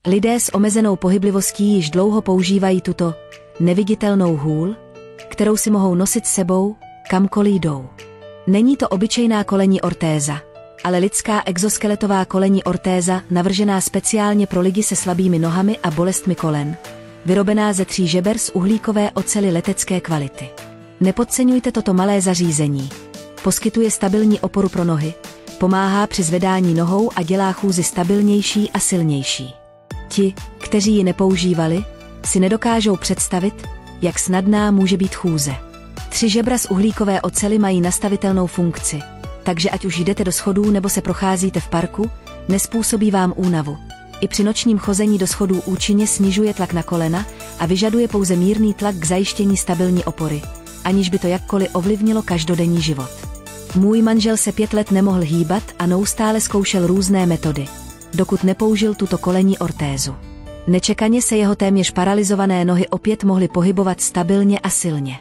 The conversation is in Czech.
Lidé s omezenou pohyblivostí již dlouho používají tuto neviditelnou hůl, kterou si mohou nosit s sebou, kamkoliv jdou. Není to obyčejná kolenní ortéza, ale lidská exoskeletová kolenní ortéza navržená speciálně pro lidi se slabými nohami a bolestmi kolen, vyrobená ze 3 žeber z uhlíkové oceli letecké kvality. Nepodceňujte toto malé zařízení. Poskytuje stabilní oporu pro nohy, pomáhá při zvedání nohou a dělá chůzi stabilnější a silnější. Ti, kteří ji nepoužívali, si nedokážou představit, jak snadná může být chůze. 3 žebra z uhlíkové oceli mají nastavitelnou funkci, takže ať už jdete do schodů nebo se procházíte v parku, nespůsobí vám únavu. I při nočním chození do schodů účinně snižuje tlak na kolena a vyžaduje pouze mírný tlak k zajištění stabilní opory, aniž by to jakkoliv ovlivnilo každodenní život. Můj manžel se 5 let nemohl hýbat a neustále zkoušel různé metody, dokud nepoužil tuto kolenní ortézu. Nečekaně se jeho téměř paralyzované nohy opět mohly pohybovat stabilně a silně.